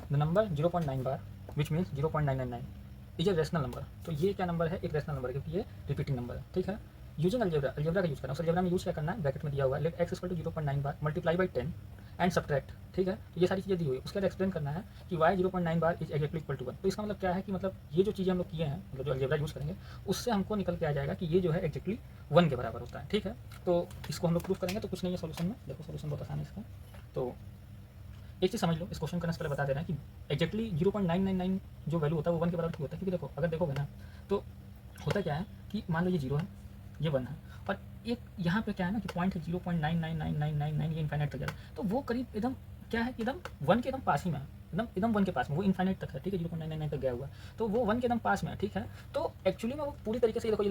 The number 0.9 bar which means 0.999 is a rational number. तो ये क्या नंबर है, एक रेशनल नंबर है क्योंकि ये रिपीटिंग नंबर है, ठीक है। यूजिंग अलजेब्रा, अलजेब्रा का यूज करना है, उस अलजेब्रा में यूज क्या करना है, ब्रैकेट में दिया हुआ है let x equal to 0.9 bar multiply by 10 and subtract, ठीक है। तो ये सारी चीज़ें दी हुई है, उसके बाद एक्सप्लेन करना है कि why 0.9 bar is exactly equal to 1। तो इसका मतलब क्या है कि मतलब ये जो चीज़ें हम लोग किए हैं, मतलब जो अलजेब्रा यूज करेंगे उससे हमको निकल के आ जाएगा कि ये जो है एक्जैक्टली 1 के बराबर होता है, ठीक है। तो इसको हम लोग प्रूफ करेंगे। तो कुछ नहीं है सोल्यूशन में, देखो सोल्यूशन बहुत आसान है इसका। तो एक चीज़ समझ लो, इस क्वेश्चन करने से पहले बता दे रहे हैं कि एक्जैक्टली 0.999 जो वैल्यू होता है वो 1 के बराबर क्यों होता है, क्योंकि देखो अगर देखोगे ना तो होता क्या है कि मान लो ये 0 है, ये 1 है, और एक यहाँ पे क्या है ना कि पॉइंट है 0.99999, ये इन्फाइनाइट तक जाएगा, तो वो करीब एकदम क्या है, एकदम 1 के एकदम पास ही में है, एकदम एकदम 1 के पास में, वो इन्फाइनाइट तक है, ठीक है, 0.999 तक गया हुआ है, तो वो 1 के एकदम पास में है, ठीक है। तो एक्चुअली में वो पूरी तरीके से, ये देखो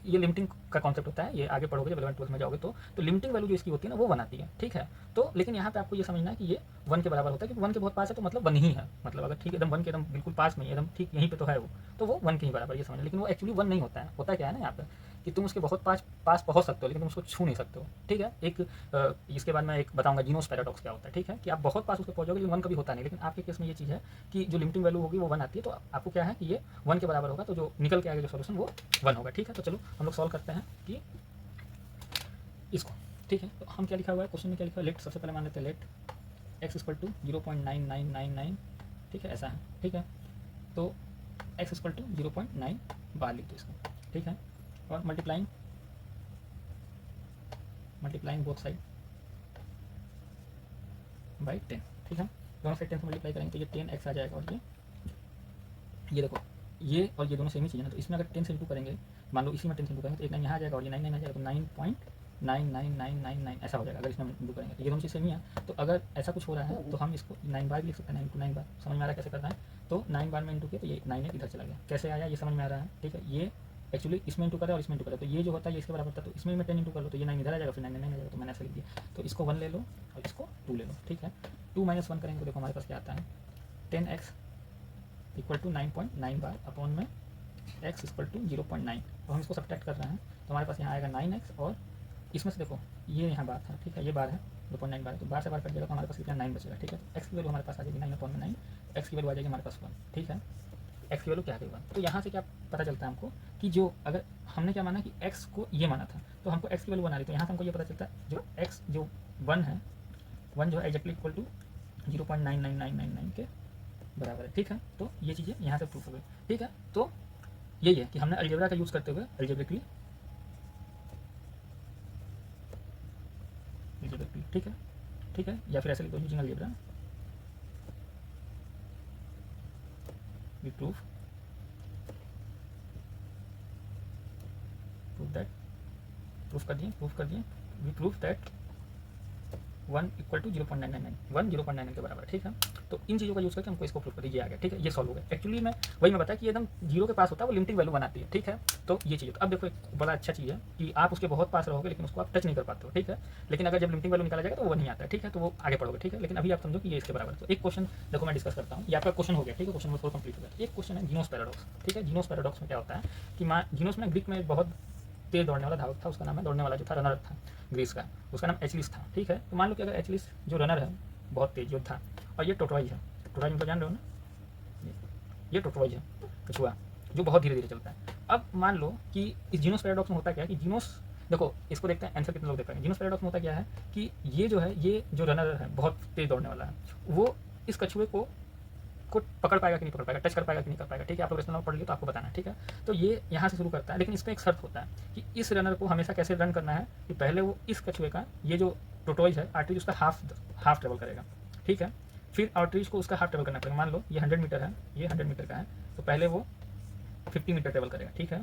ये लिमिटिंग का कॉन्सेप्ट होता है, ये आगे पढ़ोगे जब 11 12 में जाओगे तो लिमिटिंग वैल्यू जो इसकी होती है ना वो 1 आती है, ठीक है। तो लेकिन यहाँ पे आपको ये समझना है कि ये 1 के बराबर होता है, क्योंकि 1 के बहुत पास है तो मतलब 1 ही है, मतलब अगर ठीक एकदम 1 के एकदम बिल्कुल पास में एकदम ठीक यहीं पे तो है वो, तो वो 1 के ही बराबर, ये समझना। लेकिन वो एक्चुअली 1 नहीं होता है, होता क्या है ना यहाँ पे कि तुम उसके बहुत पास पहुँच सकते हो लेकिन तुम उसको छू नहीं सकते हो, ठीक है। एक इसके बाद मैं एक बताऊंगा जीनोस पैराडॉक्स क्या होता है, ठीक है, कि आप बहुत पास उसके पहुँचोगे लेकिन 1 कभी होता नहीं। लेकिन आपके केस में ये चीज़ है कि जो लिमिटिंग वैल्यू होगी वो 1 आती है, तो आपको क्या है कि ये 1 के बराबर होगा, तो जो निकल के आएगा जो सोल्यूशन वो 1 होगा, ठीक है। तो चलो हम लोग सॉल्व करते हैं कि इसको, ठीक है। तो हम क्या लिखा हुआ है क्वेश्चन में, क्या लिखा है, लेट, सबसे पहले मान लेते हैं लेट एक्स इक्वल टू 0.9999, ठीक है, ऐसा है, ठीक है। तो एक्स इक्वल टू 0.9 बार लिख दो इसको, ठीक है, और मल्टीप्लाइंग बोथ साइड बाई 10, ठीक है। दोनों साइड 10 से मल्टीप्लाई करेंगे तो ये 10x आ जाएगा, और ये देखो ये और ये दोनों सेम ही चीज़ है ना, तो इसमें अगर 10 से इंटू करेंगे, मान लो इसी में 10 से इंटू करेंगे तो एक 9 यहाँ आ जाएगा और ये 9 आ जाएगा, तो 9.99999 ऐसा हो जाएगा अगर इसमें इंटू करेंगे, तो ये दोनों चीज़ सेम ही है। तो अगर ऐसा कुछ हो रहा है तो हम इसको 9 बार भी लिख सकते हैं, 9 into 9 बार, समझ में आ रहा है कैसे करना है। तो 9 बार में इंटू किया तो ये 9 इधर चला गया, कैसे आया ये समझ में आ रहा है, ठीक है। ये एक्चुअली इसमें इंटू करें और इसमें इंटू करें तो ये जो होता है ये इसके बराबर था, तो इसमें मैं 10 इंटू कर लो तो ये 9 इधर आ जाएगा, फिर 9 9 आ जाएगा, तो मैंने ऐसा लिख दिया। तो इसको 1 ले लो और इसको 2 ले लो, ठीक है। 2 - 1 करेंगे तो देखो हमारे पास क्या आता है, 10x equal to 9.9 bar upon में x इक्वल टू 0.9। तो हम इसको सब्ट्रैक्ट कर रहे हैं तो हमारे पास यहाँ आएगा 9x, और इसमें से देखो ये यहाँ बार था, ठीक है, ये बार है 0.9 बार, तो बार से बार कट जाएगा तो हमारे पास कितना 9 बचेगा, ठीक है। तो x की वैल्यू हमारे पास आ जाएगी 9 अपॉन में 9, x की वैल्यू आ जाएगी हमारे पास 1, ठीक है। x की वैल्यू क्या आ गई 1। तो यहाँ से क्या पता चलता है हमको कि जो अगर हमने क्या माना कि x को ये माना था तो हमको x की वैल्यू 1 आ रही, तो यहाँ से हमको ये पता चलता है जो x जो 1 है, 1 जो है एग्जैक्टली इक्वल टू 0.99999 के बराबर है, ठीक है। तो ये चीज़ें यहाँ से प्रूफ हो गई, ठीक है। तो यही है कि हमने अलजेब्रा का यूज़ करते हुए अलजेब्रिकली, ठीक है, ठीक है, या फिर ऐसे लिख दो using algebra we proof that, proof कर दिए we proof that 1 equal to 0.999, 1 0.99 के बराबर, ठीक है। तो इन चीज़ों का यूज़ करके हमको इसको प्रूफ कर दीजिए आ गया, ठीक है, ये सॉल्व हो गया। एक्चुअली मैं वही मैं बताया कि एकदम 0 के पास होता है वो लिमिटिंग वैल्यू बनाती है, ठीक है। तो ये चीज़, अब देखो एक बड़ा अच्छा चीज़ है कि आप उसके बहुत पास रहोगे लेकिन उसको आप टच नहीं कर पाते हो, ठीक है। लेकिन अगर जब लिमिटिंग वैल्यू निकाला जाएगा तो वो नहीं आता है, ठीक है, तो वो आगे पढ़ोगे, ठीक है। लेकिन अभी आप समझो कि ये इसके बराबर। तो एक क्वेश्चन देखो मैं डिस्कस करता हूँ, ये आपका क्वेश्चन हो गया, ठीक है, क्वेश्चन नंबर 4 कंप्लीट हो गया। एक क्वेश्चन है जीनोस पैराडॉक्स, ठीक है। जीनोस पैराडॉक्स में क्या होता है कि जीनोस में ग्रीक में बहुत तेज दौड़ने वाला धावक था, उसका नाम है, दौड़ने वाला जो था रनर था ग्रीस का, उसका नाम एचलिस था, ठीक है। तो मान लो कि अगर एचलिस जो रनर है बहुत तेज योद्धा, और ये टोटवाइज है, टोटवाइज मतलब जान रहे हो ना, ये टोटवाइज है कछुआ जो बहुत धीरे धीरे चलता है। अब मान लो कि इस जीनोस पैराडॉक्स में होता क्या है कि जीनोस, देखो इसको देखते हैं आंसर कितने लोग देख पाएंगे। जीनोस पैराडॉक्स में होता क्या है कि ये जो है, ये जो रनर है बहुत तेज दौड़ने वाला है, वो इस कछुए को पकड़ पाएगा कि नहीं पकड़ पाएगा, टच कर पाएगा कि नहीं कर पाएगा, ठीक है। आप लोग रेशनल पढ़ लिए तो आपको बताना है, ठीक है। तो ये यहाँ से शुरू करता है, लेकिन इसमें एक शर्त होता है कि इस रनर को हमेशा कैसे रन करना है कि पहले वो इस कछुए का, ये जो टोटोइज है आर्टरीज उसका हाफ ट्रेवल करेगा, ठीक है। फिर आर्टरीज को उसका हाफ ट्रेवल करना पड़ेगा। मान लो ये 100 मीटर है, ये 100 मीटर का है, तो पहले वो 50 मीटर ट्रेवल करेगा, ठीक है।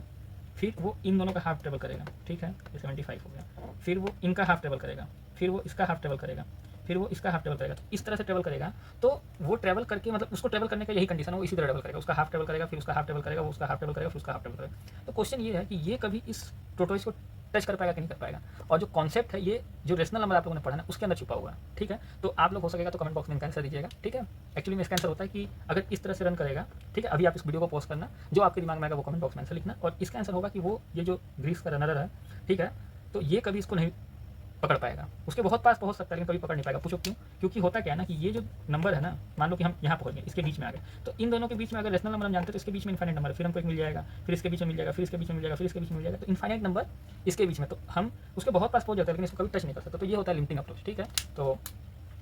फिर वो इन दोनों का हाफ ट्रेवल करेगा, ठीक है, ये 75 हो गया। फिर वो इनका हाफ ट्रेवल करेगा, फिर वो इसका हाफ ट्रेवल करेगा, फिर वो इसका हाफ ट्रेवल करेगा। तो इस तरह से ट्रेवल करेगा, तो वो ट्रेवल करके मतलब उसको ट्रेवल करने का यही कंडीशन है, वो इसी तरह ट्रेवल करेगा, उसका हाफ ट्रेवल करेगा, फिर उसका हाफ ट्रेवल करेगा, वो उसका हाफ ट्रेवल करेगा, फिर उसका हाफ ट्रेवल करेगा। तो क्वेश्चन ये है कि ये कभी इस टोटोइस को टच कर पाएगा कि नहीं कर पाएगा, और जो कॉन्सेप्ट है ये जो रेशनल नंबर आप लोगों ने पढ़ा ना उसके अंदर छुपा हुआ है, ठीक है। तो आप लोग हो सकेगा तो कमेंट बॉक्स में इनका आंसर दीजिएगा, ठीक है। एक्चुअली में इसका आंसर होता है कि अगर इस तरह से रन करेगा, ठीक है, अभी आप इस वीडियो को पोस्ट करना, जो आपके दिमाग में आएगा वो कमेंट बॉक्स में आंसर लिखना, और इसका आंसर होगा कि वो ये जो ग्रीस का रनर है, ठीक है, तो ये कभी इसको नहीं पकड़ पाएगा, उसके बहुत पास पहुंच सकता है लेकिन कभी पकड़ नहीं पाएगा। पूछो क्यों? क्योंकि होता क्या है ना कि ये जो नंबर है ना, मान लो कि हम यहाँ पहुंच गए, इसके बीच में आ गए, तो इन दोनों के बीच में अगर रेशनल नंबर हम जानते हैं तो इसके बीच में इनफाइनाइट नंबर है, फिर हमको एक मिल जाएगा, फिर इसके बीच में मिल जाएगा, फिर इसके बीच में मिल जाएगा, फिर इसके बीच में मिल जाएगा, तो इनफाइनाइट नंबर इसके बीच में, तो हम उसके बहुत पास पहुंच जाते हैं लेकिन इसको कभी टच नहीं कर सकते। तो ये होता है लिमिटिंग अप्रोच। ठीक है, तो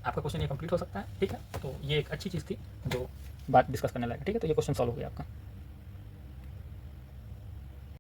आपका क्वेश्चन ये कंप्लीट हो सकता है। ठीक है, तो ये एक अच्छी चीज़ थी जो बात डिस्कस करने लायक। ठीक है, तो ये क्वेश्चन सॉल्व हो गया आपका।